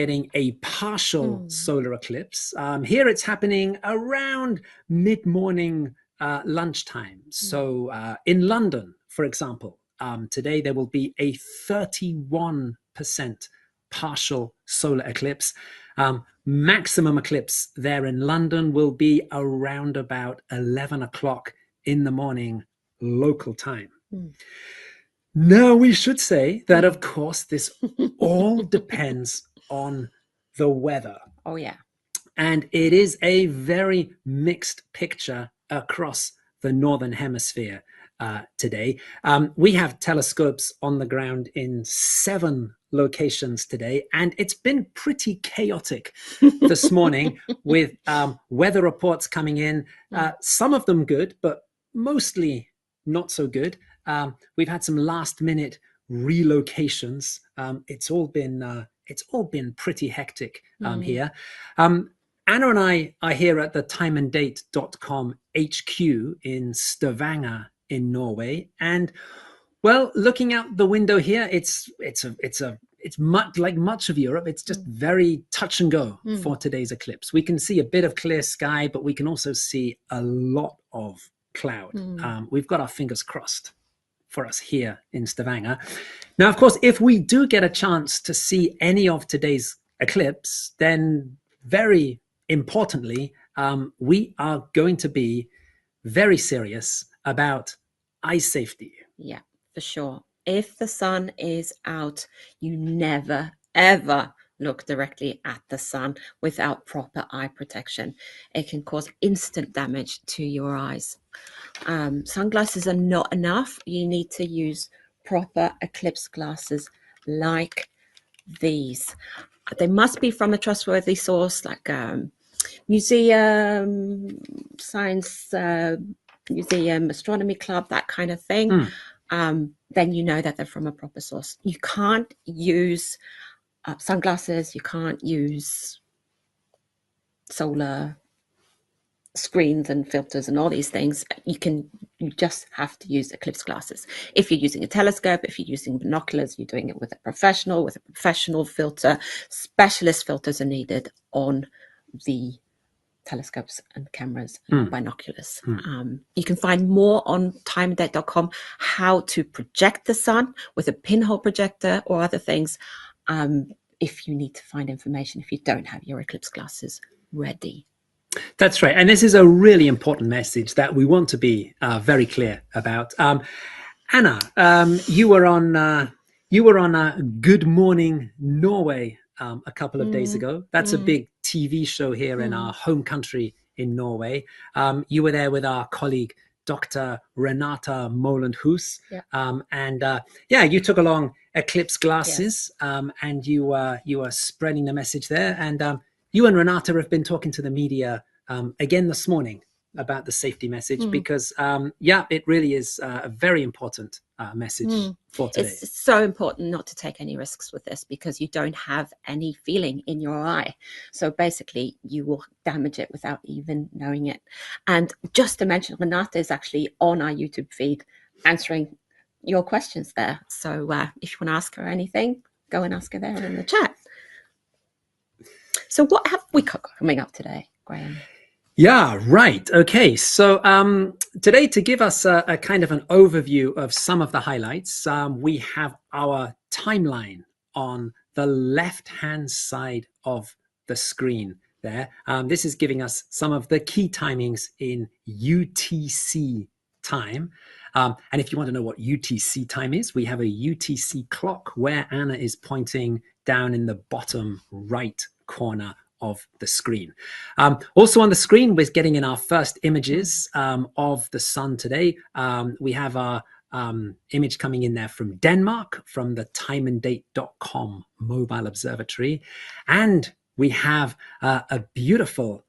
getting a partial solar eclipse. Here it's happening around mid-morning lunchtime. So in London, for example, today there will be a 31% partial solar eclipse. Maximum eclipse there in London will be around about 11 o'clock in the morning local time. Now, we should say that, of course, this all depends on the weather. Oh, yeah. And it is a very mixed picture across the Northern Hemisphere today. We have telescopes on the ground in 7 locations today, and it's been pretty chaotic this morning with weather reports coming in, some of them good, but mostly not so good. We've had some last-minute relocations. It's all been pretty hectic here. Anna and I are here at the timeanddate.com HQ in Stavanger in Norway, and well, looking out the window here, it's much like much of Europe. It's just very touch and go for today's eclipse. We can see a bit of clear sky, but we can also see a lot of cloud. We've got our fingers crossed for us here in Stavanger. Now, of course, if we do get a chance to see any of today's eclipse, then very importantly, we are going to be very serious about eye safety. Yeah, for sure. If the sun is out, you never, ever look directly at the sun without proper eye protection. It can cause instant damage to your eyes. Sunglasses are not enough. You need to use proper eclipse glasses like these. They must be from a trustworthy source, like museum, science museum, astronomy club, that kind of thing. Then you know that they're from a proper source. You can't use sunglasses, you can't use solar screens and filters and all these things. You just have to use eclipse glasses. If you're using a telescope, if you're using binoculars, you're doing it with a professional filter. Specialist filters are needed on the telescopes and cameras and binoculars. You can find more on timeanddate.com how to project the sun with a pinhole projector or other things, if you need to find information, if you don't have your eclipse glasses ready. That's right. And this is a really important message that we want to be very clear about. Anna, you were on Good Morning Norway a couple of days ago. That's a big TV show here in our home country in Norway. You were there with our colleague, Dr. Renata Moland-Hus. You took along eclipse glasses, and you were spreading the message there. And you and Renata have been talking to the media again this morning about the safety message, because it really is a very important message for today. It's so important not to take any risks with this, because you don't have any feeling in your eye. So basically you will damage it without even knowing it. And just to mention, Renata is actually on our YouTube feed answering your questions there. So if you want to ask her anything, go and ask her there in the chat. So what have we got coming up today, Graham? Yeah, right. Okay. So today, to give us a kind of an overview of some of the highlights, we have our timeline on the left-hand side of the screen there. This is giving us some of the key timings in UTC time. And if you want to know what UTC time is, we have a UTC clock where Anna is pointing down in the bottom right corner of the screen. Also on the screen, we're getting in our first images of the sun today. We have our image coming in there from Denmark, from the timeanddate.com mobile observatory. And we have a beautiful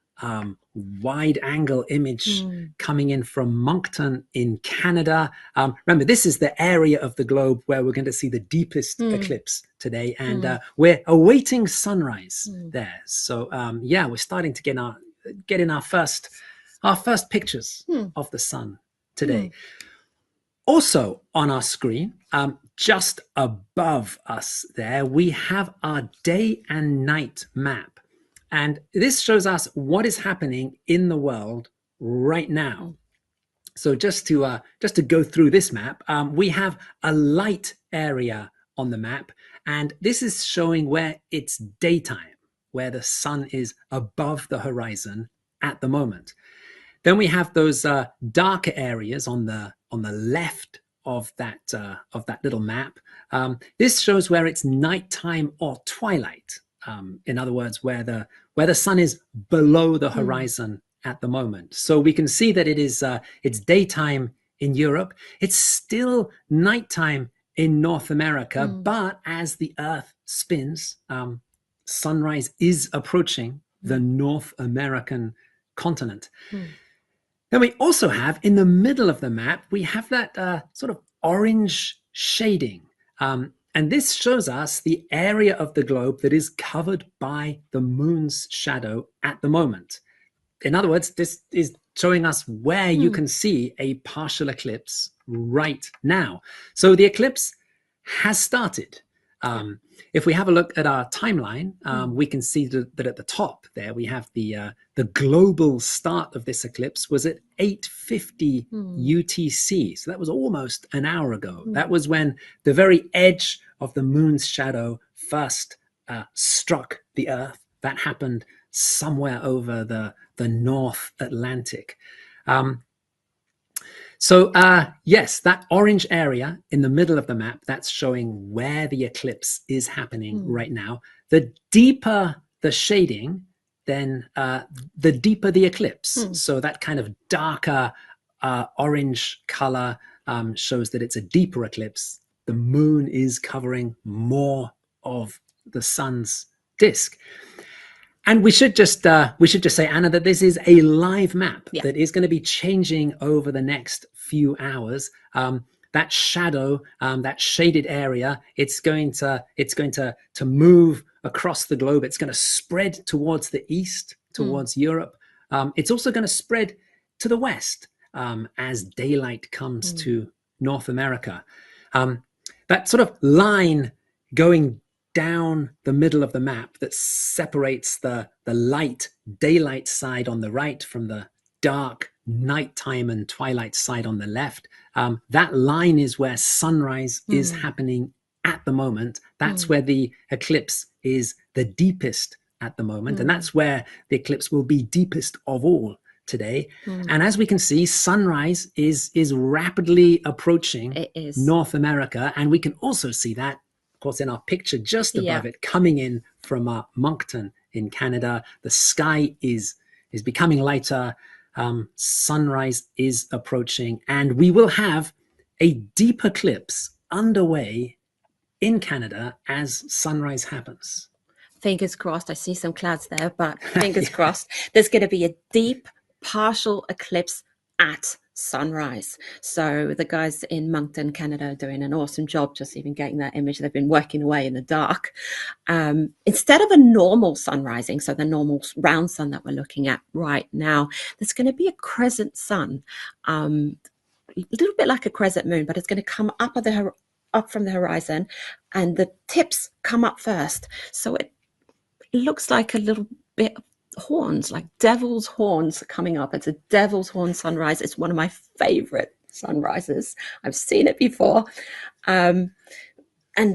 wide angle image coming in from Moncton in Canada. Remember, this is the area of the globe where we're going to see the deepest eclipse today, and we're awaiting sunrise there. So we're starting to get in our first pictures of the sun today. Also on our screen, just above us there, we have our day and night map. And this shows us what is happening in the world right now. So just to go through this map, we have a light area on the map, and this is showing where it's daytime, where the sun is above the horizon at the moment. Then we have those darker areas on the left of that little map. This shows where it's nighttime or twilight. In other words, where the sun is below the horizon at the moment. So we can see that it's daytime in Europe. It's still nighttime in North America, but as the Earth spins, sunrise is approaching the North American continent. Then we also have, in the middle of the map, we have that sort of orange shading. And this shows us the area of the globe that is covered by the moon's shadow at the moment. In other words, this is showing us where you can see a partial eclipse right now. So the eclipse has started. If we have a look at our timeline, we can see that at the top there we have the global start of this eclipse was at 8:50 UTC. So that was almost an hour ago. That was when the very edge of the moon's shadow first struck the Earth. That happened somewhere over the North Atlantic. So yes, that orange area in the middle of the map, that's showing where the eclipse is happening right now. The deeper the shading, then the deeper the eclipse. So that kind of darker orange color shows that it's a deeper eclipse. The moon is covering more of the sun's disk. And we should just say, Anna, that this is a live map that is going to be changing over the next few hours. That shadow, that shaded area, it's going to move across the globe. It's going to spread towards the east, towards Europe. It's also going to spread to the west as daylight comes to North America. That sort of line going down the middle of the map that separates the light daylight side on the right from the dark nighttime and twilight side on the left. That line is where sunrise is happening at the moment. That's where the eclipse is the deepest at the moment. And that's where the eclipse will be deepest of all today. And as we can see, sunrise is rapidly approaching North America. And we can also see that, of course, in our picture just above it, coming in from Moncton in Canada. The sky is becoming lighter. Sunrise is approaching, and we will have a deep eclipse underway in Canada as sunrise happens. Fingers crossed. I see some clouds there, but fingers crossed. There's going to be a deep partial eclipse at sunrise. So the guys in Moncton, Canada, are doing an awesome job just even getting that image. They've been working away in the dark. Instead of a normal sun rising, so the normal round sun that we're looking at right now, there's going to be a crescent sun, a little bit like a crescent moon, but it's going to come up from the horizon, and the tips come up first. So it looks like a little bit of horns, like devil's horns coming up. It's a devil's horn sunrise. It's one of my favorite sunrises. I've seen it before. And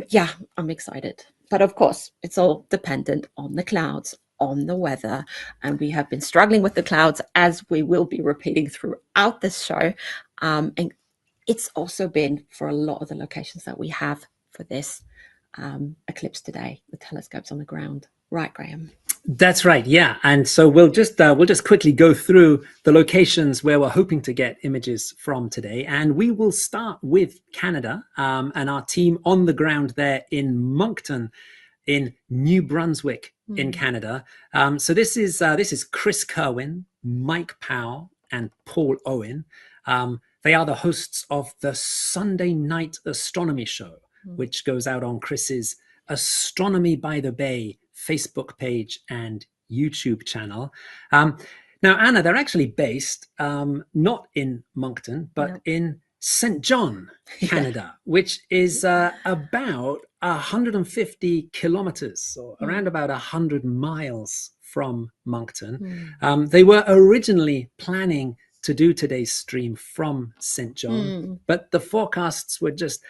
yeah, I'm excited. But of course, it's all dependent on the clouds, on the weather. And we have been struggling with the clouds, as we will be repeating throughout this show. And it's also been for a lot of the locations that we have for this eclipse today, the telescopes on the ground. Right, Graham? That's right, yeah. And so we'll just quickly go through the locations where we're hoping to get images from today. And we will start with Canada and our team on the ground there in Moncton in New Brunswick in Canada. So this is Chris Kerwin, Mike Powell, and Paul Owen. They are the hosts of the Sunday Night Astronomy Show, which goes out on Chris's Astronomy by the Bay Facebook page and YouTube channel. Now, Anna, they're actually based not in Moncton, but in St. John, Canada, which is about 150 kilometers, or around about 100 miles from Moncton. They were originally planning to do today's stream from St. John, but the forecasts were just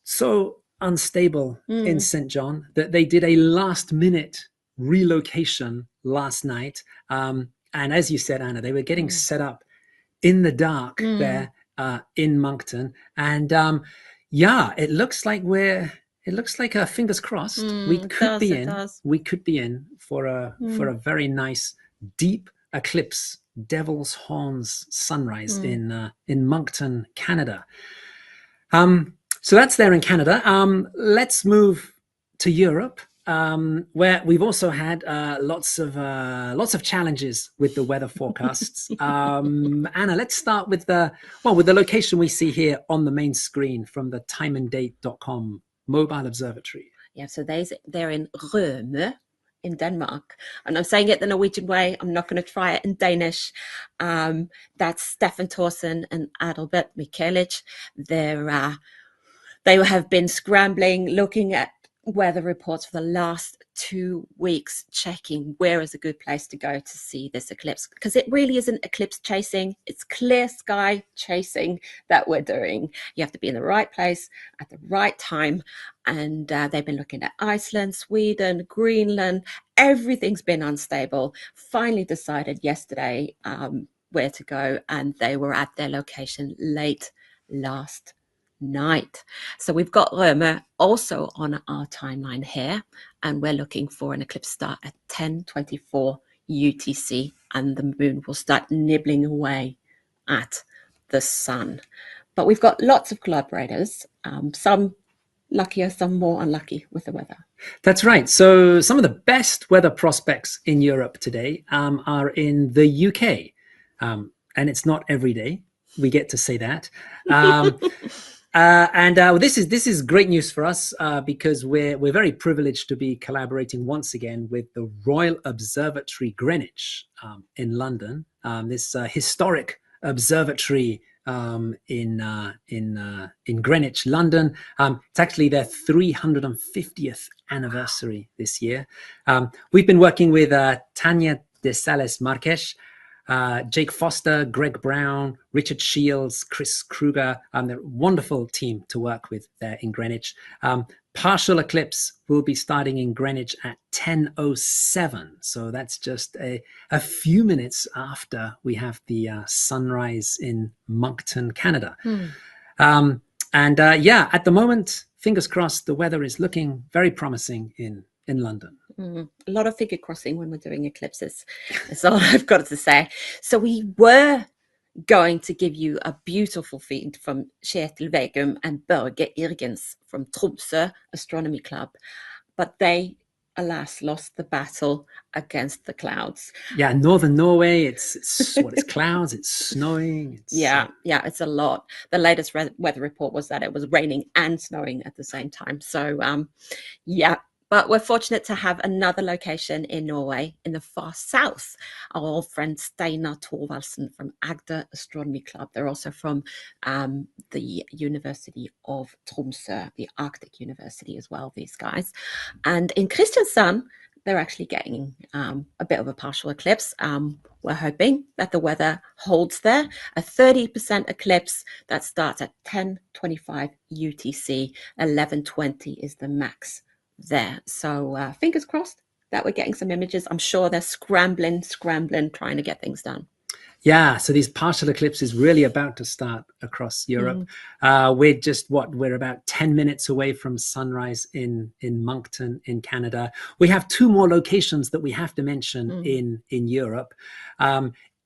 so unstable in St. John that they did a last-minute relocation last night. And as you said, Anna, they were getting set up in the dark there in Moncton. And it looks like fingers crossed. We could be in for a very nice deep eclipse, Devil's Horns sunrise in Moncton, Canada. So that's there in Canada. Let's move to Europe, where we've also had lots of challenges with the weather forecasts. Anna, let's start with the location we see here on the main screen from the timeanddate.com mobile observatory. Yeah, so they're in Rømø in Denmark, and I'm saying it the Norwegian way. I'm not going to try it in Danish. That's Stefan Thorsen and Adalbert Michelic. They have been scrambling, looking at weather reports for the last 2 weeks, checking where is a good place to go to see this eclipse, because it really isn't eclipse chasing, it's clear sky chasing that we're doing. You have to be in the right place at the right time, and they've been looking at Iceland, Sweden, Greenland. Everything's been unstable. Finally decided yesterday where to go, and they were at their location late last night. So we've got Rømø also on our timeline here, and we're looking for an eclipse start at 10:24 UTC, and the moon will start nibbling away at the sun. But we've got lots of collaborators, some luckier, some more unlucky with the weather. That's right. So some of the best weather prospects in Europe today are in the UK, and it's not every day we get to say that. This is great news for us because we're very privileged to be collaborating once again with the Royal Observatory Greenwich in London. This historic observatory in Greenwich, London. It's actually their 350th anniversary this year. We've been working with Tanya de Sales Marques, Jake Foster, Greg Brown, Richard Shields, Chris Kruger. They're a wonderful team to work with there in Greenwich. Partial eclipse will be starting in Greenwich at 10:07. So that's just a few minutes after we have the sunrise in Moncton, Canada. At the moment, fingers crossed, the weather is looking very promising in London. A lot of figure crossing when we're doing eclipses. That's all I've got to say. So we were going to give you a beautiful feed from Kjetil Vegum and Børge Irgens from Tromsø Astronomy Club, but they, alas, lost the battle against the clouds. Yeah, northern Norway, it's clouds, it's snowing. It's a lot. The latest weather report was that it was raining and snowing at the same time. So, but we're fortunate to have another location in Norway, in the far south. Our old friend Steinar Thorvaldsen from Agder Astronomy Club. They're also from the University of Tromsø, the Arctic University as well, these guys. And in Kristiansand, they're actually getting a bit of a partial eclipse. We're hoping that the weather holds there. A 30% eclipse that starts at 10:25 UTC, 11:20 is the max there. So fingers crossed that we're getting some images. I'm sure they're scrambling, trying to get things done. Yeah, so these partial eclipses really about to start across Europe. We're about 10 minutes away from sunrise in Moncton in Canada. We have two more locations that we have to mention in Europe.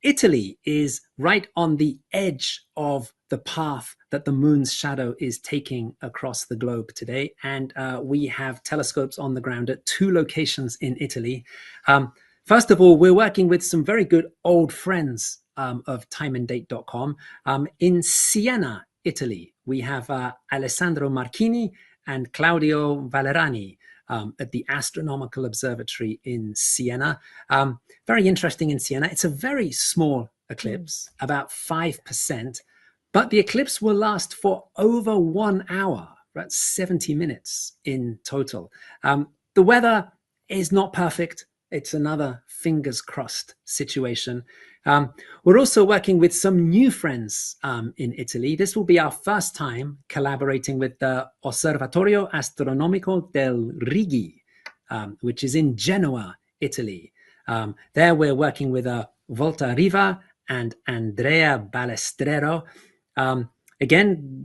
Italy is right on the edge of the path that the moon's shadow is taking across the globe today. And we have telescopes on the ground at two locations in Italy. First of all, we're working with some very good old friends of timeanddate.com. In Siena, Italy, we have Alessandro Marchini and Claudio Valerani at the Astronomical Observatory in Siena. Very interesting in Siena. It's a very small eclipse, about 5%, But the eclipse will last for over 1 hour, that's 70 minutes in total. The weather is not perfect. It's another fingers crossed situation. We're also working with some new friends in Italy. This will be our first time collaborating with the Osservatorio Astronomico del Righi, which is in Genoa, Italy. There we're working with Volta Riva and Andrea Balestrero. Again,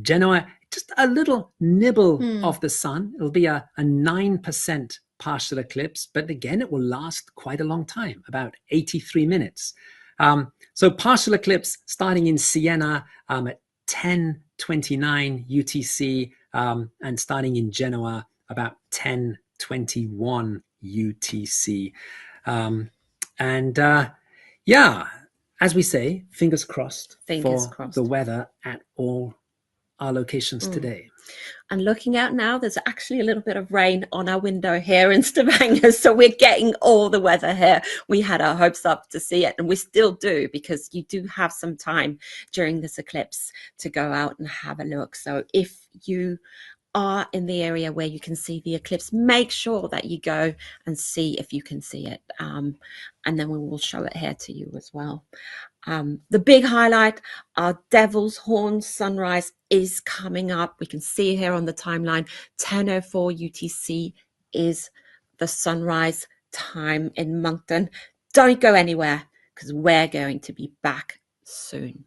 Genoa, just a little nibble of the sun. It'll be a 9% partial eclipse, but again, it will last quite a long time, about 83 minutes. So partial eclipse starting in Siena at 10:29 UTC and starting in Genoa about 10:21 UTC. Yeah, as we say, fingers crossed for the weather at all our locations today. And looking out now, there's actually a little bit of rain on our window here in Stavanger. So we're getting all the weather here. We had our hopes up to see it, and we still do, because you do have some time during this eclipse to go out and have a look. So if you are in the area where you can see the eclipse, make sure that you go and see if you can see it. And then we will show it here to you as well. The big highlight, our Devil's Horn sunrise is coming up. We can see here on the timeline, 10:04 UTC is the sunrise time in Moncton. Don't go anywhere, because we're going to be back soon.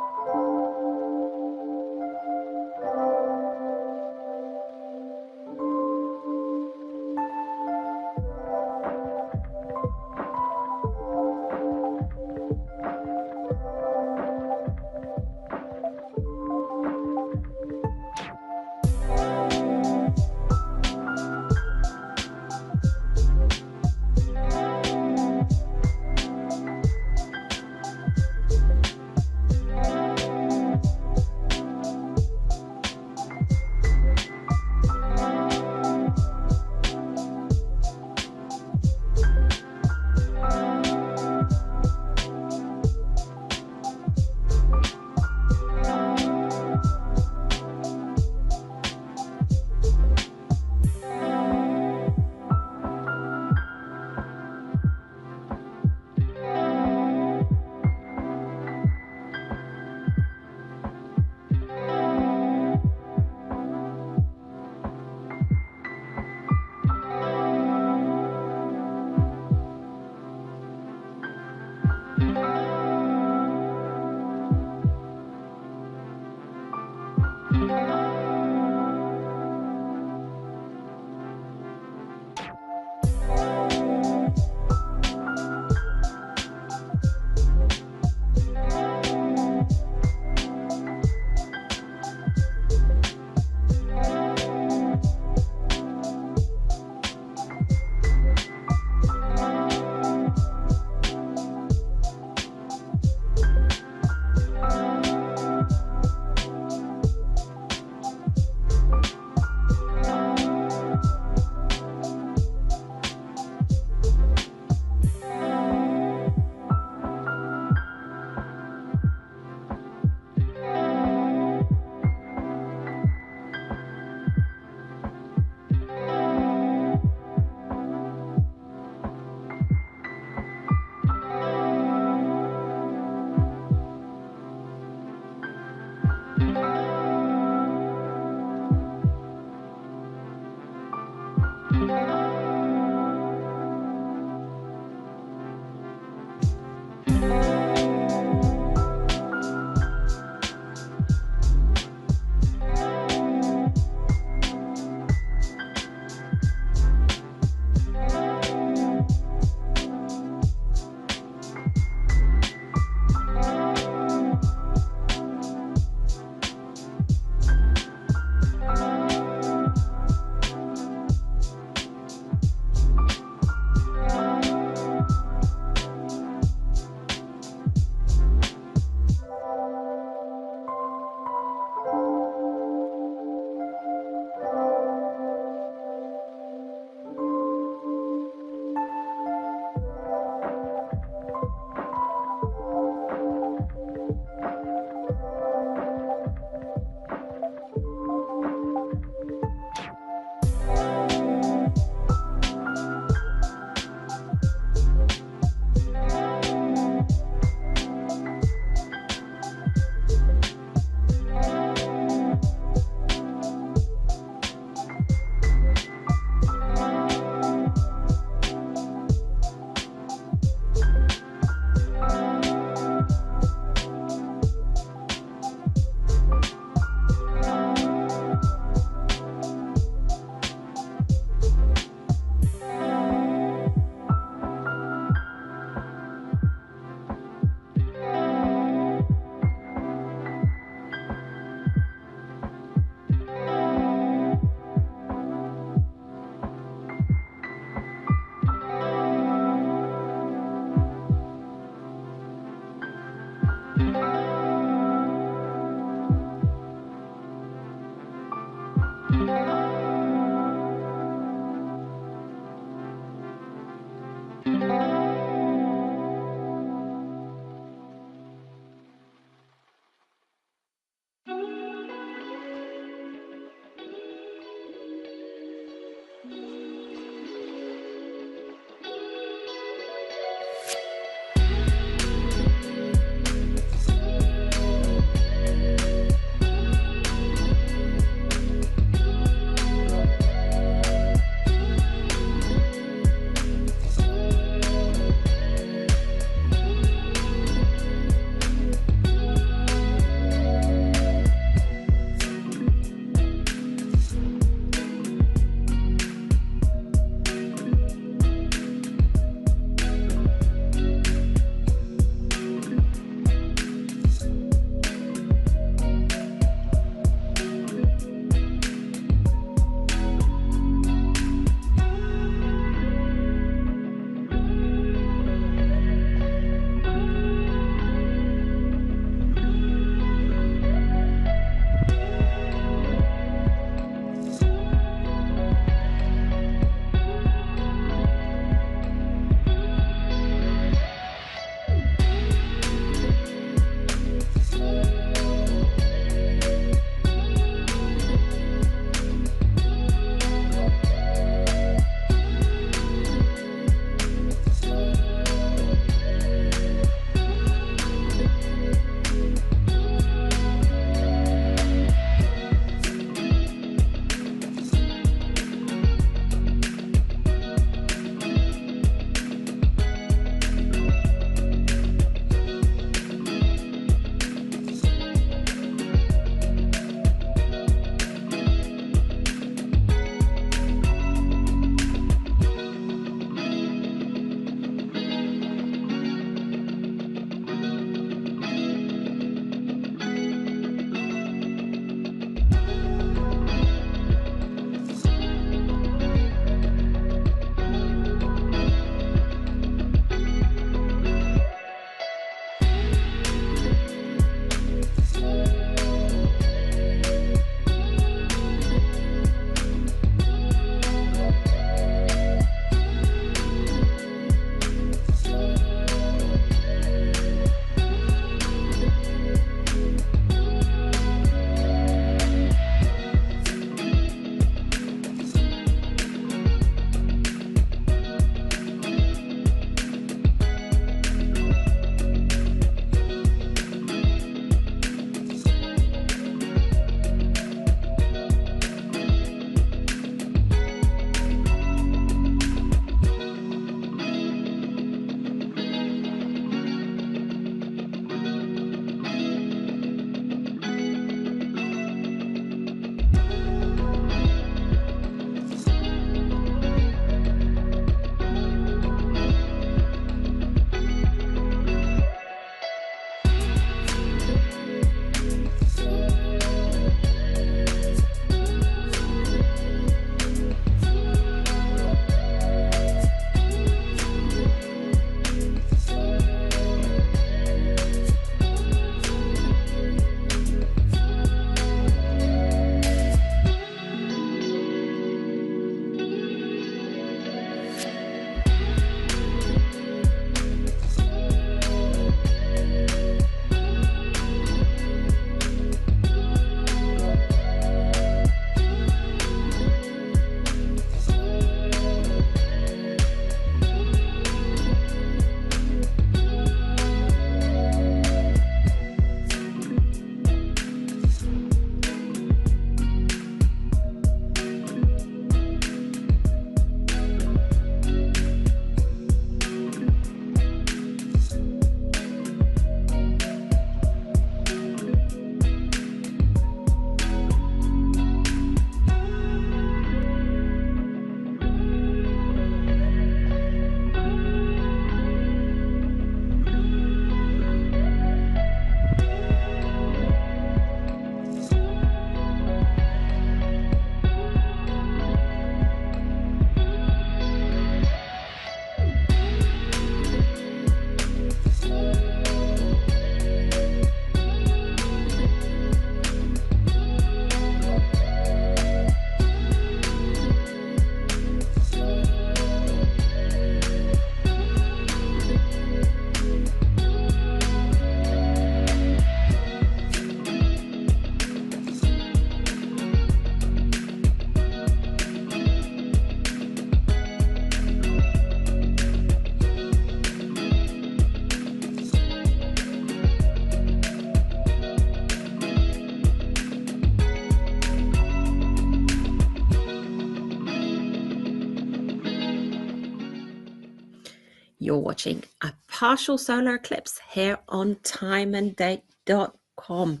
you're watching a partial solar eclipse here on timeanddate.com.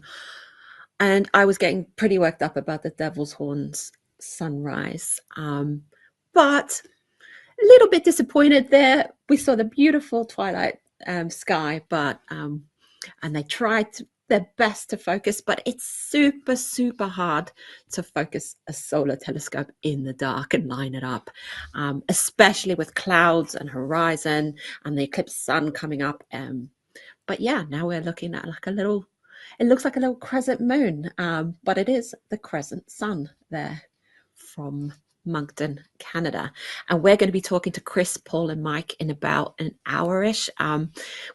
And I was getting pretty worked up about the Devil's Horns sunrise, but a little bit disappointed there. We saw the beautiful twilight sky, but and they tried their best to focus, but it's super, super hard to focus a solar telescope in the dark and line it up, especially with clouds and horizon and the eclipse sun coming up. But yeah, now we're looking at like a little, it looks like a little crescent moon, but it is the crescent sun there from Moncton, Canada. And we're going to be talking to Chris, Paul, and Mike in about an hour-ish.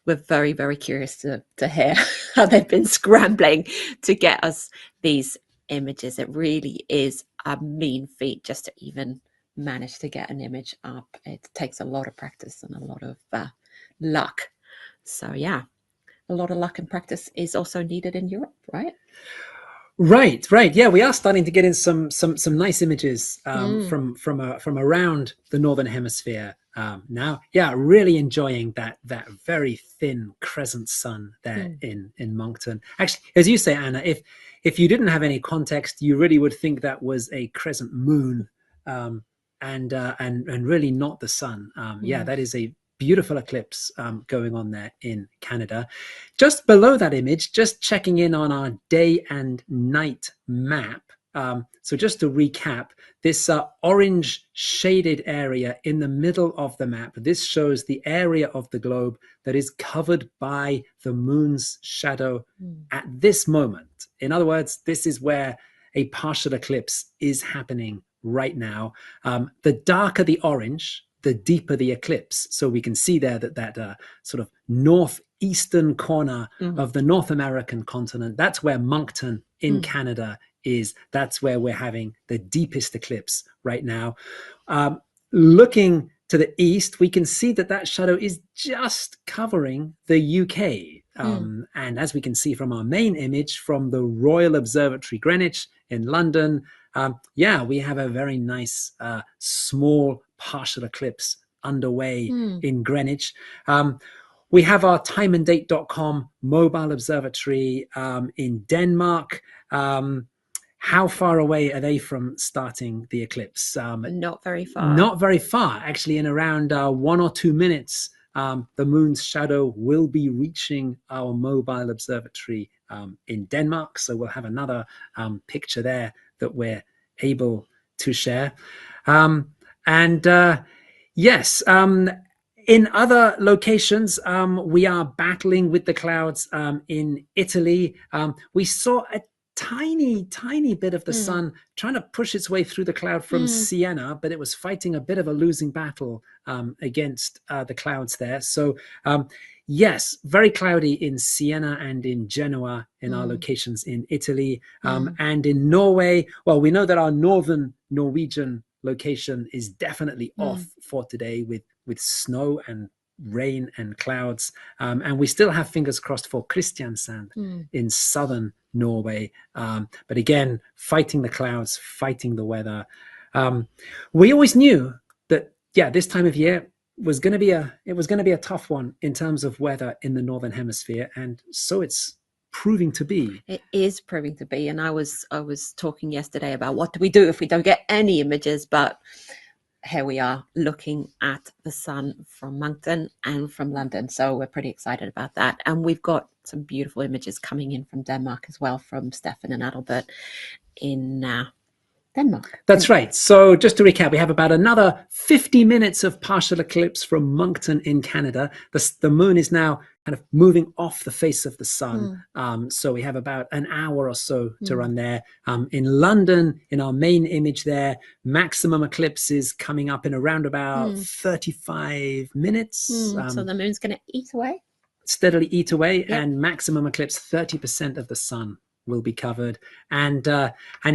We're very, very curious to hear how they've been scrambling to get us these images. It really is a mean feat just to even manage to get an image up. It takes a lot of practice and a lot of luck. So yeah, a lot of luck and practice is also needed in Europe, right? Right. Yeah, we are starting to get in some nice images from around the northern hemisphere now. Yeah, really enjoying that very thin crescent sun there in Moncton. Actually, as you say, Anna, if you didn't have any context, you really would think that was a crescent moon, and really not the sun. Yeah, that is a beautiful eclipse going on there in Canada. Just below that image, just checking in on our day and night map. So just to recap, this orange shaded area in the middle of the map, this shows the area of the globe that is covered by the moon's shadow at this moment. In other words, this is where a partial eclipse is happening right now. The darker the orange, the deeper the eclipse. So we can see there that sort of northeastern corner of the North American continent, that's where Moncton in Canada is. That's where we're having the deepest eclipse right now. Looking to the east, we can see that shadow is just covering the UK. And as we can see from our main image from the Royal Observatory Greenwich in London, yeah, we have a very nice small partial eclipse underway in Greenwich. We have our timeanddate.com mobile observatory in Denmark. How far away are they from starting the eclipse? Not very far. Not very far. Actually, in around 1 or 2 minutes, the moon's shadow will be reaching our mobile observatory in Denmark. So we'll have another picture there that we're able to share. Yes, in other locations, we are battling with the clouds. In Italy, we saw a tiny bit of the sun trying to push its way through the cloud from Siena, but it was fighting a bit of a losing battle against the clouds there. So yes, very cloudy in Siena and in Genoa in our locations in Italy. And in Norway, well, we know that our northern Norwegian location is definitely off for today with snow and rain and clouds. And we still have fingers crossed for Kristiansand in southern Norway. But again, fighting the clouds, fighting the weather. We always knew that, yeah, this time of year was going to be a tough one in terms of weather in the northern hemisphere, and so it's proving to be. It is proving to be. And I was talking yesterday about what do we do if we don't get any images, but here we are looking at the sun from Moncton and from London. So we're pretty excited about that. And we've got some beautiful images coming in from Denmark as well, from Stefan and Adalbert in Denmark. That's right. So just to recap, we have about another 50 minutes of partial eclipse from Moncton in Canada. The moon is now kind of moving off the face of the sun. So we have about an hour or so to run there. In London, in our main image there, maximum eclipse is coming up in around about 35 minutes. So the moon's going to eat away? Steadily eat away, and maximum eclipse, 30% of the sun will be covered. And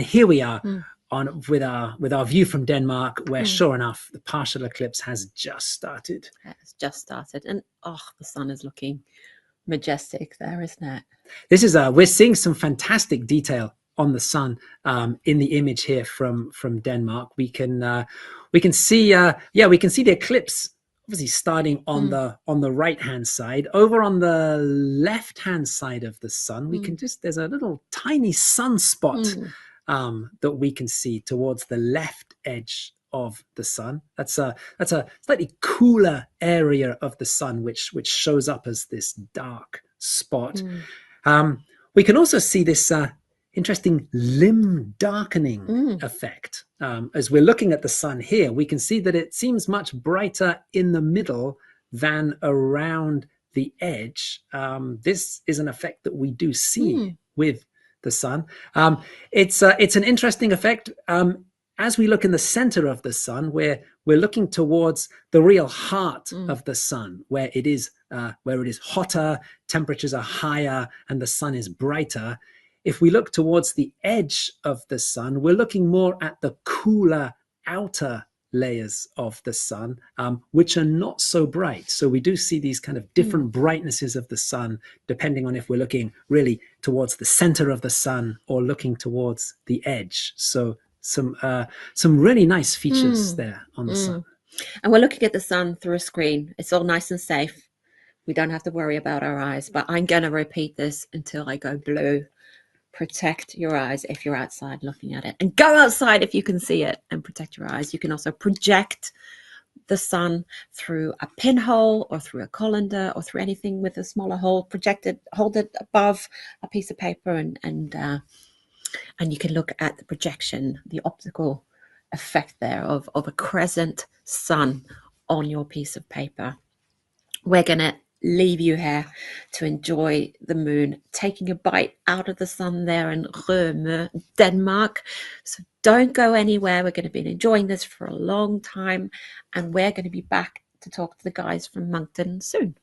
here we are. With our view from Denmark, where sure enough, the partial eclipse has just started. It's just started, and the sun is looking majestic there, isn't it? This is we're seeing some fantastic detail on the sun in the image here from Denmark. We can see the eclipse obviously starting on the right hand side. Over on the left hand side of the sun, we can there's a little tiny sunspot that we can see towards the left edge of the sun. That's a slightly cooler area of the sun, which shows up as this dark spot. We can also see this interesting limb darkening effect. As we're looking at the sun here, we can see that it seems much brighter in the middle than around the edge. This is an effect that we do see with the sun. It's an interesting effect. As we look in the center of the sun, we're looking towards the real heart of the sun, where it is hotter, temperatures are higher, and the sun is brighter. If we look towards the edge of the sun, we're looking more at the cooler outer layers of the sun, which are not so bright. So we do see these kind of different brightnesses of the sun, depending on if we're looking really towards the center of the sun or looking towards the edge. So some really nice features there on the sun. And we're looking at the sun through a screen. It's all nice and safe. We don't have to worry about our eyes, but I'm going to repeat this until I go blue. Protect your eyes if you're outside looking at it, and go outside if you can see it, and protect your eyes. You can also project the sun through a pinhole or through a colander or through anything with a smaller hole. Project it, hold it above a piece of paper, and you can look at the projection, the optical effect there of a crescent sun on your piece of paper. We're going to leave you here to enjoy the moon taking a bite out of the sun there in Rømø, Denmark. So don't go anywhere. We're going to be enjoying this for a long time, and we're going to be back to talk to the guys from Moncton soon.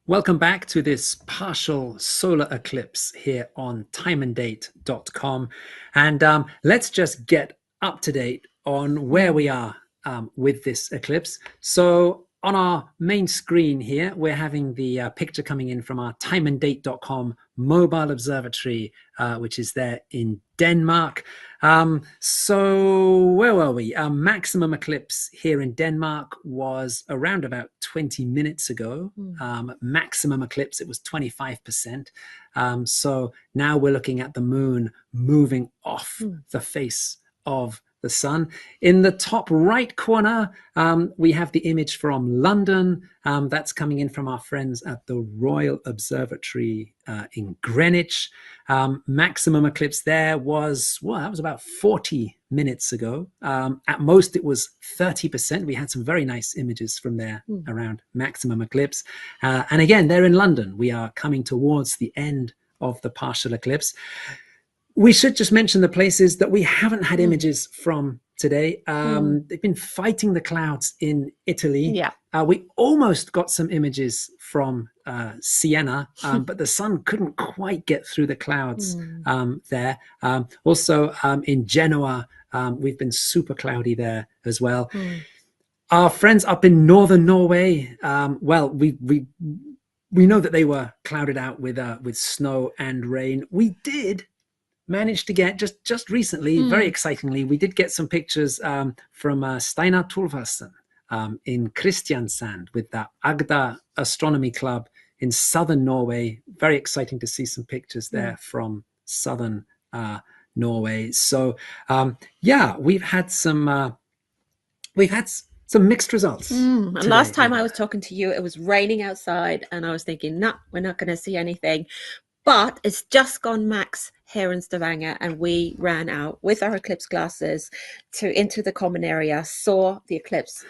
Welcome back to this partial solar eclipse here on timeanddate.com. And let's just get up to date on where we are with this eclipse. So on our main screen here, we're having the picture coming in from our timeanddate.com mobile observatory, which is there in Denmark. So where were we? Our maximum eclipse here in Denmark was around about 20 minutes ago. Maximum eclipse, it was 25%. So now we're looking at the moon moving off the face of the sun. In the top right corner, we have the image from London. That's coming in from our friends at the Royal Observatory in Greenwich. Maximum eclipse there was, well, that was about 40 minutes ago. At most, it was 30%. We had some very nice images from there around maximum eclipse. And again, they're in London. We are coming towards the end of the partial eclipse. We should just mention the places that we haven't had images from today. They've been fighting the clouds in Italy. Yeah. We almost got some images from Siena, but the sun couldn't quite get through the clouds there. Also in Genoa, we've been super cloudy there as well. Our friends up in northern Norway, well, we know that they were clouded out with snow and rain. We did managed to get just recently, very excitingly, we did get some pictures from Steinar Thorvaldsen in Kristiansand with the Agda Astronomy Club in southern Norway. Very exciting to see some pictures there from southern Norway. So yeah, we've had some mixed results. And last time I was talking to you, it was raining outside, and I was thinking, no, we're not going to see anything. But it's just gone max here in Stavanger, and we ran out with our eclipse glasses into the common area, saw the eclipse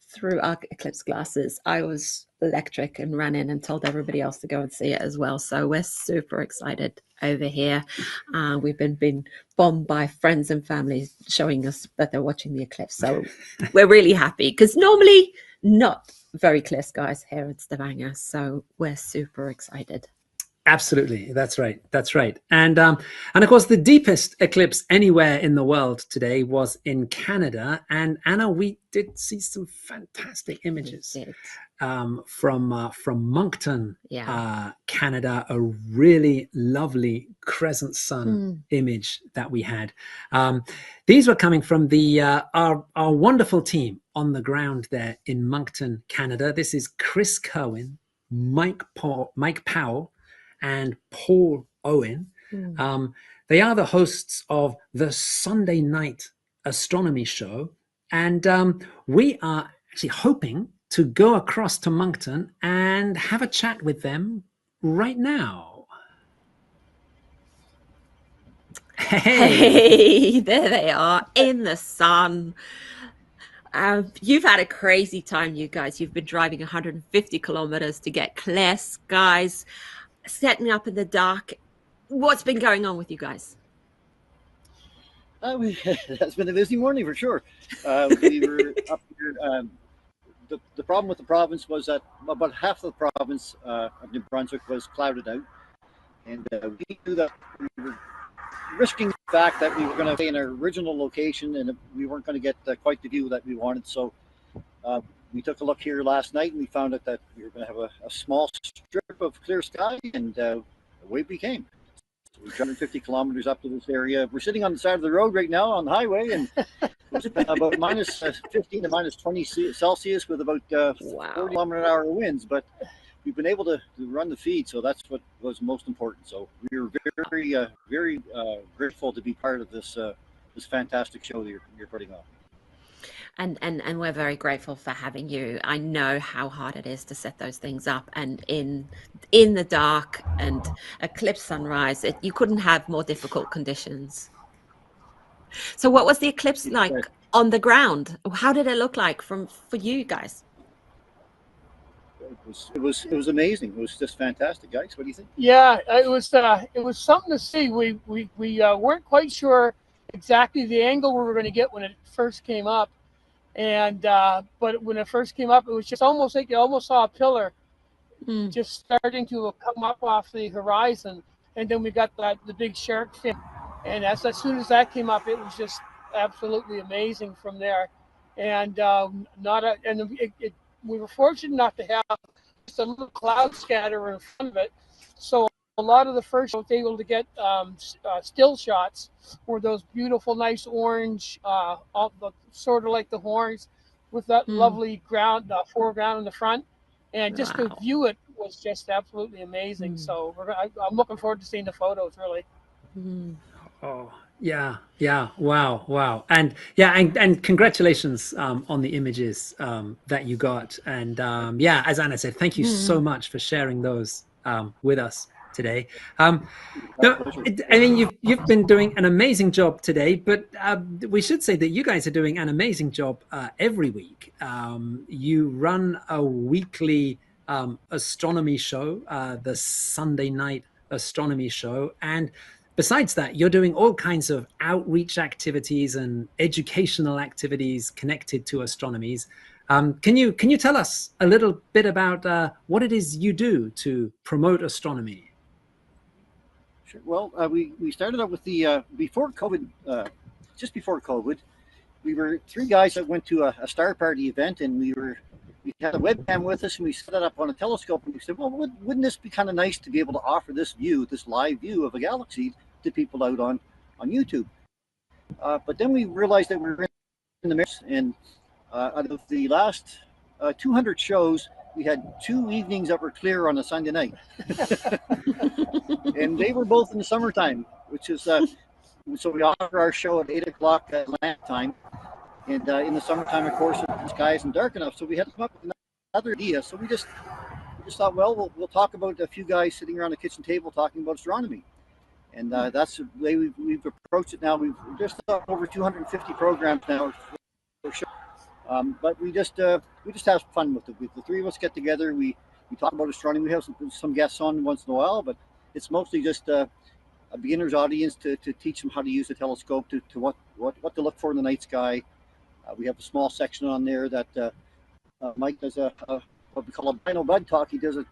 through our eclipse glasses. I was electric and ran in and told everybody else to go and see it as well. So we're super excited over here. We've been bombed by friends and family showing us that they're watching the eclipse. So we're really happy, because normally not very clear skies here in Stavanger. So we're super excited. Absolutely, that's right. That's right. And of course, the deepest eclipse anywhere in the world today was in Canada. And Anna, we did see some fantastic images from Moncton, Canada. A really lovely crescent sun image that we had. These were coming from the our wonderful team on the ground there in Moncton, Canada. This is Chris Kerwin, Mike Powell, and Paul Owen. They are the hosts of the Sunday night astronomy show. And we are actually hoping to go across to Moncton and have a chat with them right now. Hey, there they are in the sun. You've had a crazy time, you guys. You've been driving 150 kilometers to get clear skies, setting up in the dark. What's been going on with you guys? That's been a busy morning for sure. We were up here. The problem with the province was that about half of the province of New Brunswick was clouded out, and we knew that we were risking the fact that we were going to stay in our original location, and we weren't going to get quite the view that we wanted. So we took a look here last night, and we found out that we were going to have a small strip of clear sky, and away we came. So we're 150 kilometers up to this area. We're sitting on the side of the road right now on the highway, and it's about minus 15 to minus 20 Celsius with about 40 kilometer-an-hour winds. But we've been able to run the feed, so that's what was most important. So we were very grateful to be part of this fantastic show that you're putting on. And we're very grateful for having you. I know how hard it is to set those things up, and in the dark and eclipse sunrise, you couldn't have more difficult conditions. So what was the eclipse like on the ground? How did it look like for you guys? It was amazing. It was just fantastic, guys. What do you think? Yeah, it was something to see. We weren't quite sure exactly the angle we were going to get when it first came up. And but when it first came up, it was just almost like you almost saw a pillar just starting to come up off the horizon. And then we got the big shark fin. And as soon as that came up, it was just absolutely amazing from there. And we were fortunate enough to have just a little cloud scatter in front of it. So a lot of the first I was able to get still shots were those beautiful, nice orange, sort of like the horns, with that lovely foreground in the front. And just to view it was just absolutely amazing. So I'm looking forward to seeing the photos, really. Oh, yeah, wow, and and congratulations on the images that you got. And as Anna said, thank you so much for sharing those with us today. No, I mean, you've been doing an amazing job today, but we should say that you guys are doing an amazing job every week. You run a weekly astronomy show, the Sunday night astronomy show, and besides that, you're doing all kinds of outreach activities and educational activities connected to astronomies. Can you tell us a little bit about what it is you do to promote astronomy? Sure. Well, we started out with the before COVID, just before COVID, we were three guys that went to a star party event, and we had a webcam with us, and we set it up on a telescope, and we said, well, wouldn't this be kind of nice to be able to offer this live view of a galaxy to people out on YouTube? But then we realized that we were in the mix, and out of the last 200 shows, we had 2 evenings that were clear on a Sunday night. And they were both in the summertime, which is so we offer our show at 8 o'clock Atlantic time. And in the summertime, of course, the sky isn't dark enough, so we had to come up with another idea. So we just thought, well, we'll talk about a few guys sitting around the kitchen table talking about astronomy. And that's the way we've approached it now. We've just done over 250 programs now for sure. But we just have fun with it. The three of us get together. We talk about astronomy. We have some guests on once in a while, but it's mostly just a beginner's audience to teach them how to use the telescope, to what to look for in the night sky. We have a small section on there that Mike does what we call a bino bud talk. He does we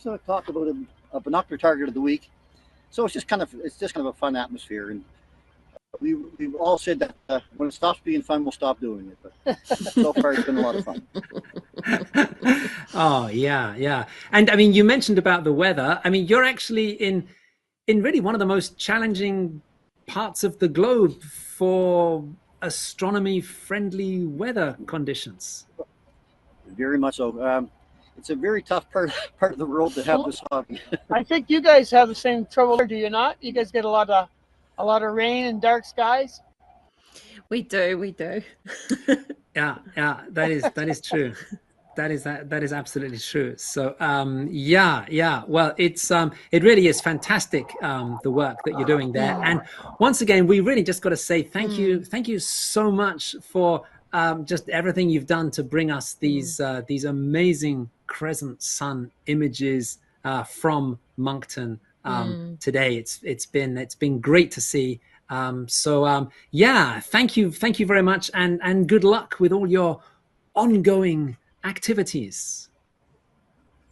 sort of talk about a binocular target of the week. So it's just kind of a fun atmosphere, and we've all said that when it stops being fun, we'll stop doing it. But so far, it's been a lot of fun. Oh yeah, and I mean, you mentioned about the weather. I mean, you're actually in really one of the most challenging parts of the globe for astronomy-friendly weather conditions. Very much so. It's a very tough part of the world to have this hobby. I think you guys have the same trouble, do you not? You guys get a lot of rain and dark skies. We do. Yeah, that is true. That is absolutely true. So well, it really is fantastic, the work that you're doing there. And once again, we really just got to say thank you so much for just everything you've done to bring us these amazing crescent sun images from Moncton today. It's been great to see. Thank you very much, and good luck with all your ongoing activities.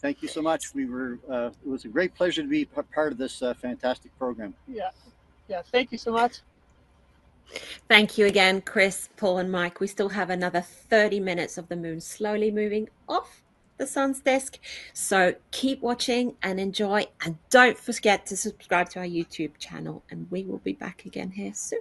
Thank you so much. It was a great pleasure to be part of this fantastic program. Yeah, thank you so much. Thank you again, Chris, Paul, and Mike. We still have another 30 minutes of the moon slowly moving off the sun's disk. So keep watching and enjoy. And don't forget to subscribe to our YouTube channel. And we will be back again here soon.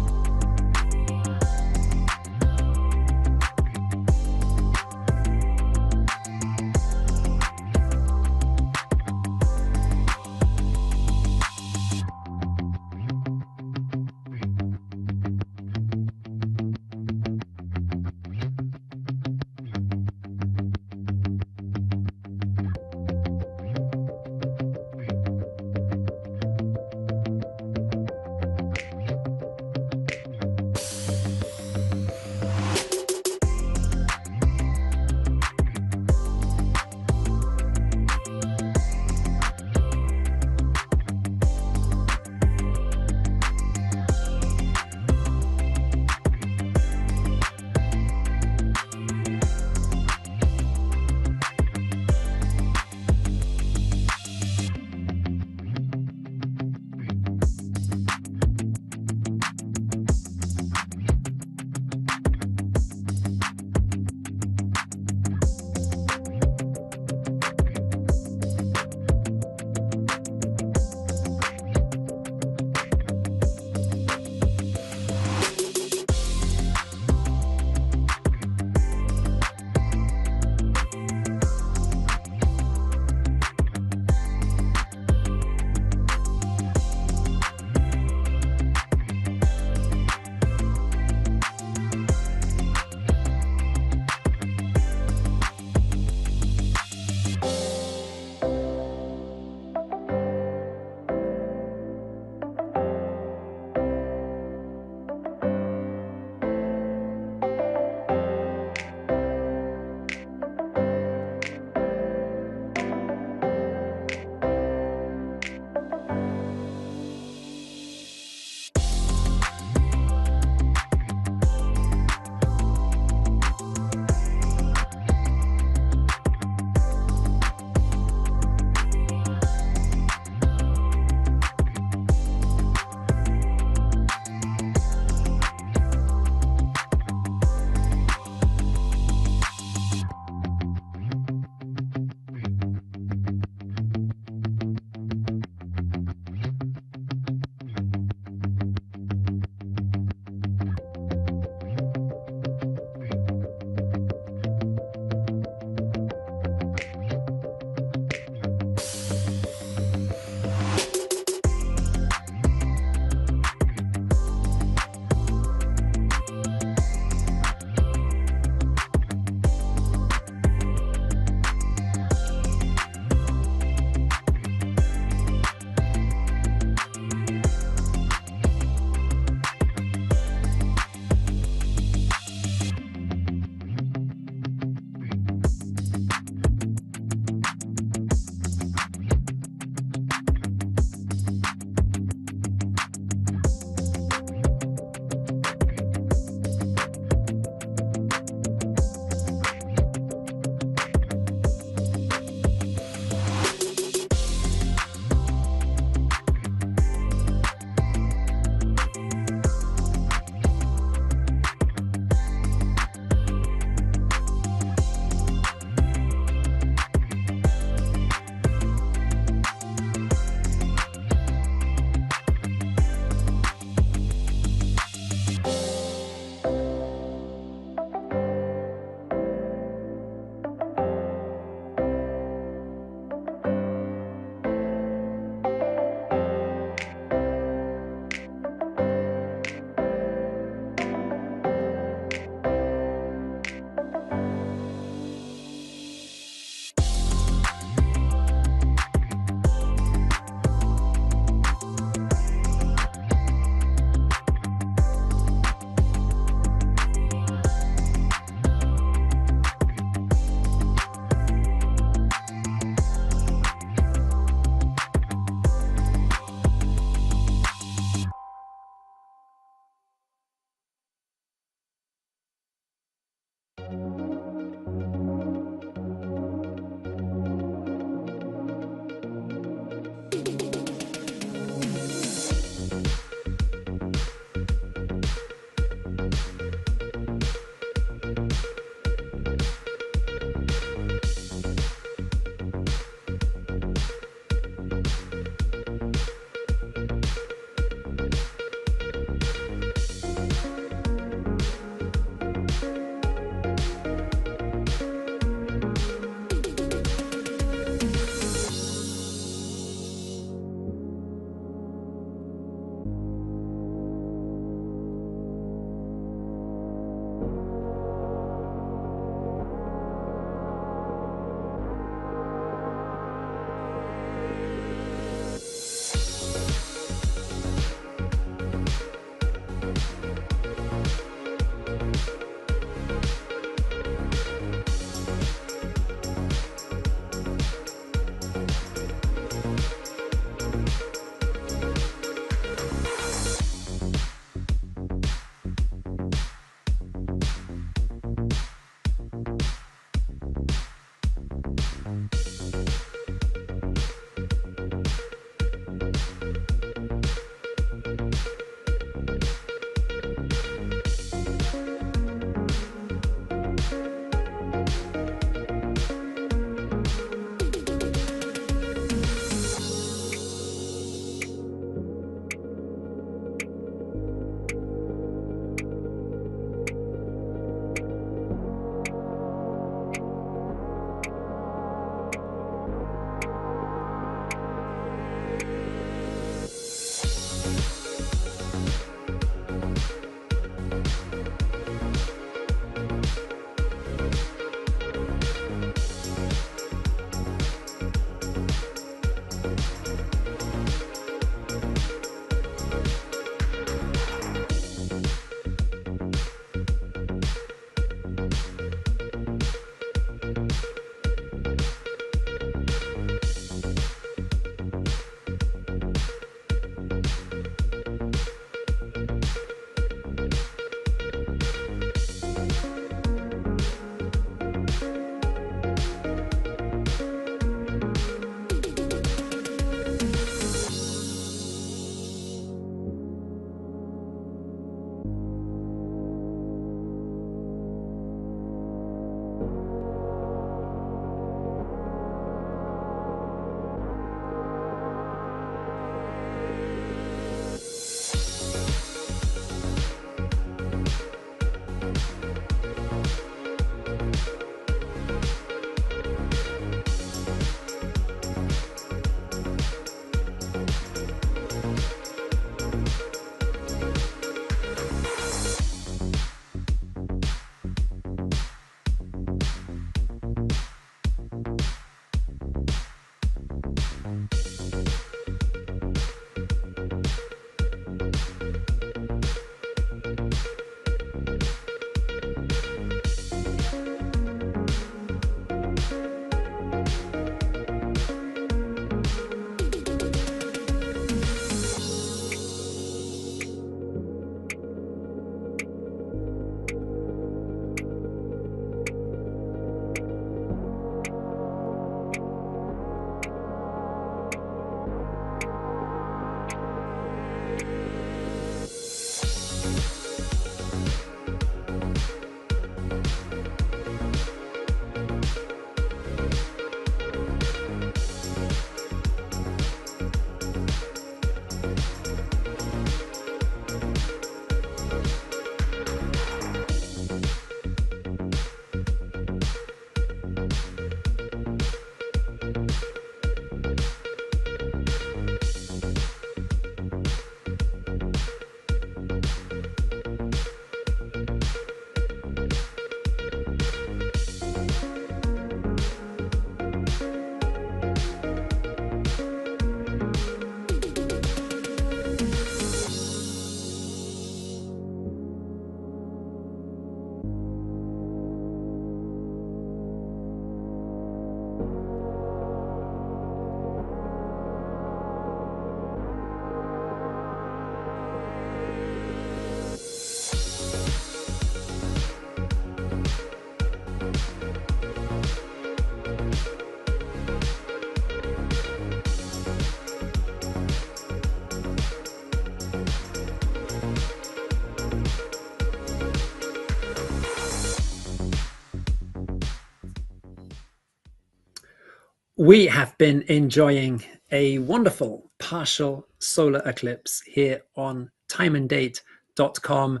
We have been enjoying a wonderful partial solar eclipse here on timeanddate.com.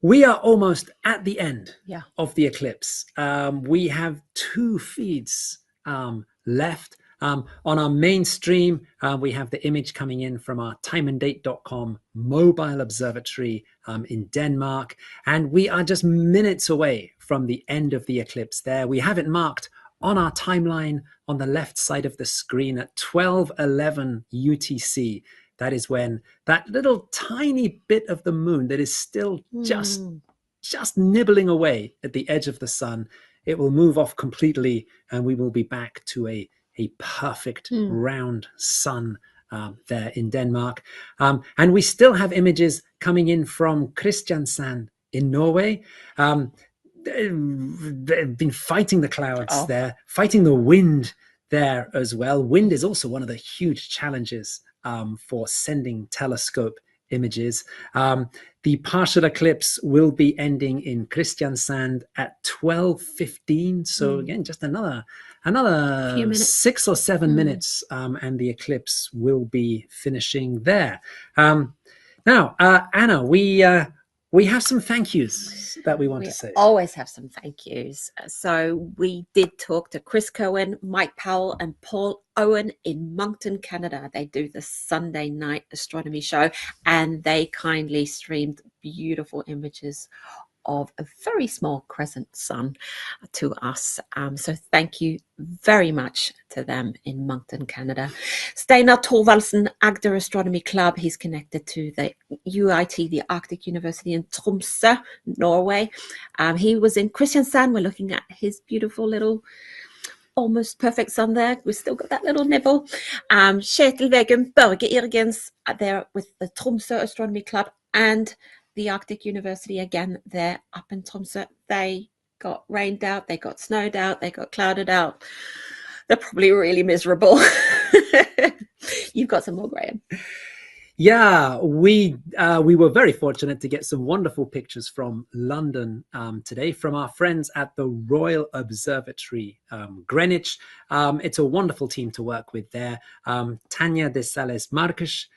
We are almost at the end of the eclipse. We have 2 feeds left. On our main stream, we have the image coming in from our timeanddate.com mobile observatory in Denmark. And we are just minutes away from the end of the eclipse there. We have it marked on our timeline on the left side of the screen at 12:11 UTC. That is when that little tiny bit of the moon that is still just nibbling away at the edge of the sun, it will move off completely, and we will be back to a perfect round sun there in Denmark. And we still have images coming in from Kristiansand in Norway. They've been fighting the clouds there, fighting the wind there as well. Wind is also one of the huge challenges for sending telescope images. The partial eclipse will be ending in Kristiansand at 12:15. So again, just another 6 or 7 minutes, and the eclipse will be finishing there. Now, Anna, we have some thank yous that we want to say. Always have some thank yous. So we did talk to Chris Cohen, Mike Powell, and Paul Owen in Moncton, Canada. They do the Sunday night astronomy show, and they kindly streamed beautiful images of a very small crescent sun to us. So thank you very much to them in Moncton, Canada. Steinar Thorvaldsen, Agder Astronomy Club. He's connected to the UiT, the Arctic University in Tromsø, Norway. He was in Kristiansand. We're looking at his beautiful little almost perfect sun there. We've still got that little nibble. Kjetil Vegum, Børge Irgens, there with the Tromsø Astronomy Club, and the Arctic University again there up in Tromsø. They got rained out, they got snowed out, they got clouded out. They're probably really miserable. You've got some more, Graham. Yeah, we were very fortunate to get some wonderful pictures from London today from our friends at the Royal Observatory Greenwich. It's a wonderful team to work with there. Tanya de Sales Marques,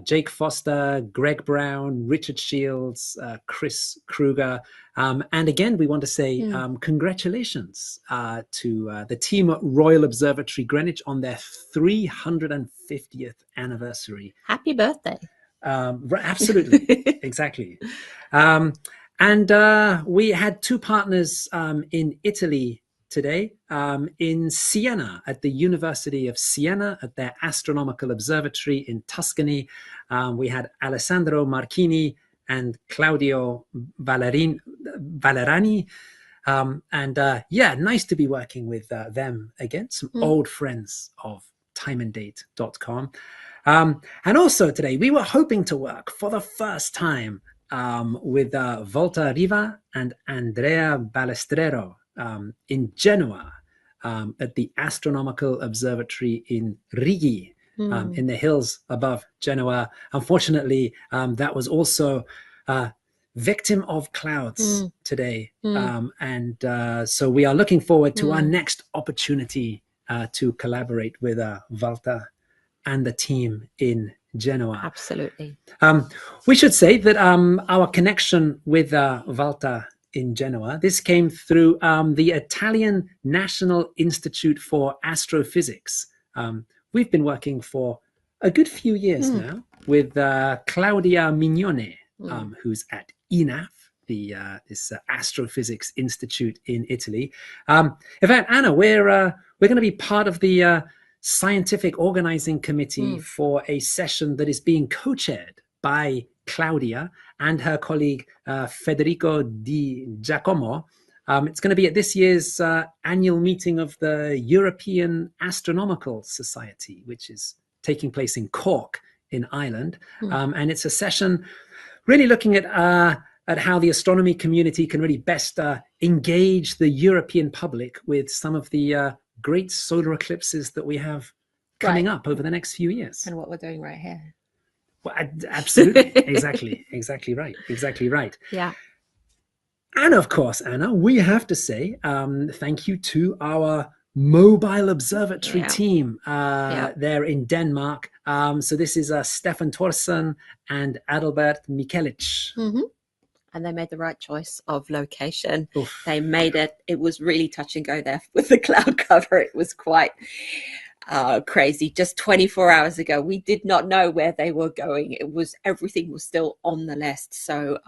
Jake Foster, Greg Brown, Richard Shields, Chris Kruger. And again, we want to say congratulations to the team at Royal Observatory Greenwich on their 350th anniversary. Happy birthday. Absolutely. Exactly. And we had 2 partners in Italy today, in Siena, at the University of Siena, at their astronomical observatory in Tuscany. We had Alessandro Marchini and Claudio Valerani. Nice to be working with them again, some old friends of timeanddate.com. And also today, we were hoping to work for the first time with Volta Riva and Andrea Balestrero in Genoa, at the Astronomical Observatory in Rigi, in the hills above Genoa. Unfortunately, that was also victim of clouds today. So we are looking forward to our next opportunity to collaborate with Walter and the team in Genoa. Absolutely. We should say that our connection with Walter in Genoa, this came through the Italian National Institute for Astrophysics. We've been working for a good few years now with Claudia Mignone, who's at INAF, this Astrophysics Institute in Italy. In fact, Anna, we're going to be part of the scientific organizing committee for a session that is being co-chaired by Claudia and her colleague Federico Di Giacomo. It's going to be at this year's annual meeting of the European Astronomical Society, which is taking place in Cork in Ireland. And it's a session really looking at how the astronomy community can really best engage the European public with some of the great solar eclipses that we have coming up over the next few years. And what we're doing right here. Well, absolutely. Exactly right. Yeah. And of course, Anna, we have to say thank you to our mobile observatory Yeah. team Yeah. there in Denmark. So this is Stefan Thorsen and Adalbert Mikelic. And they made the right choice of location. Oof. They made it. It was really touch and go there with the cloud cover. It was quite crazy. Just 24 hours ago, we did not know where they were going. Everything was still on the list. So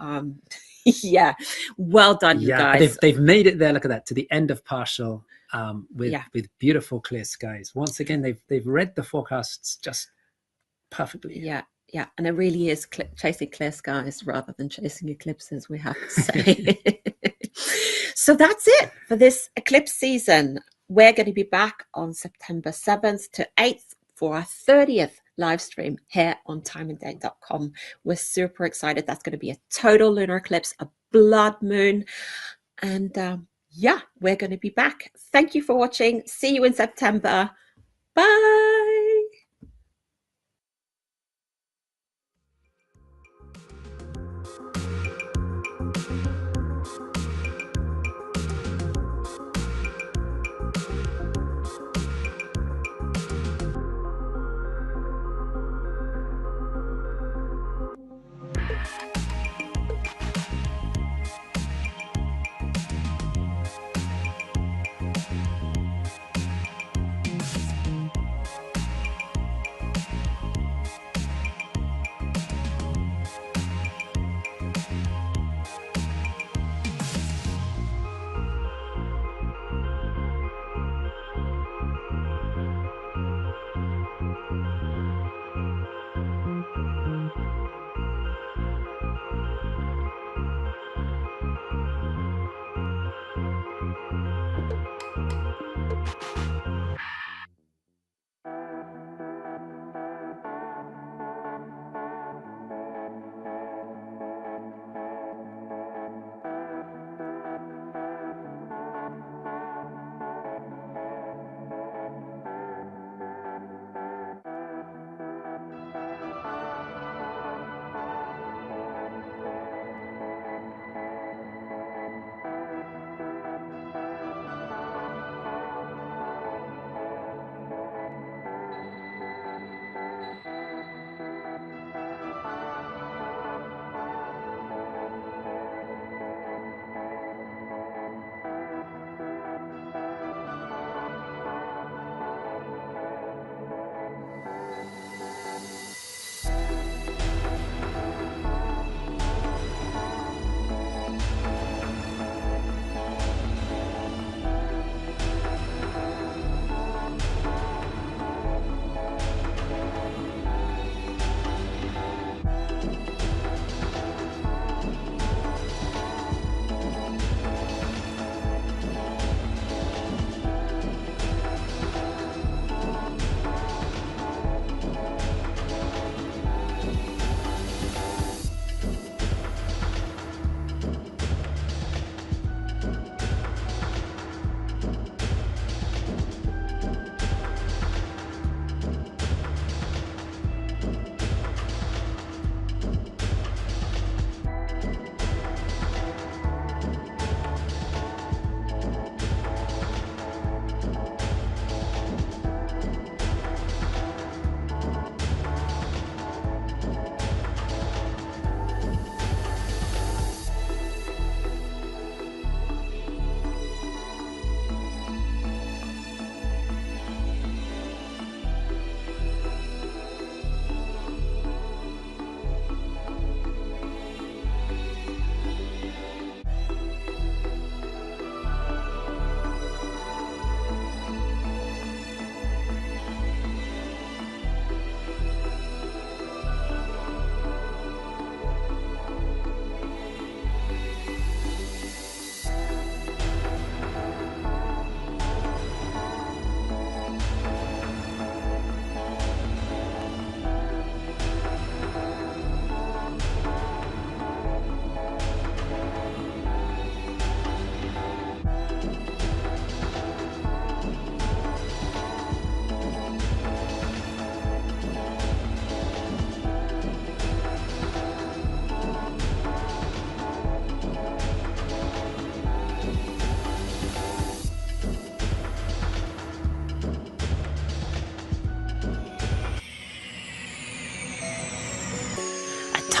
yeah, well done, you guys. They've made it there. Look at that, to the end of partial with beautiful clear skies. Once again, they've read the forecasts just perfectly. Yeah, and it really is chasing clear skies rather than chasing eclipses, we have to say. So that's it for this eclipse season. We're going to be back on September 7th to 8th for our 30th live stream here on timeanddate.com. We're super excited. That's going to be a total lunar eclipse, a blood moon. And yeah, we're going to be back. Thank you for watching. See you in September. Bye.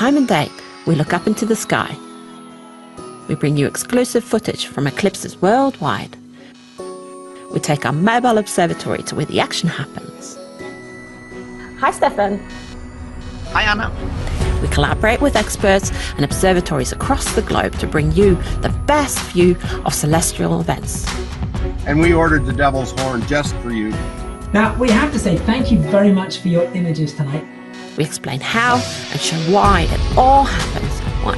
time and day, we look up into the sky. We bring you exclusive footage from eclipses worldwide. We take our mobile observatory to where the action happens. Hi, Stefan. Hi, Anna. We collaborate with experts and observatories across the globe to bring you the best view of celestial events. And we ordered the Devil's Horn just for you. Now, we have to say thank you very much for your images tonight. We explain how and show why it all happens while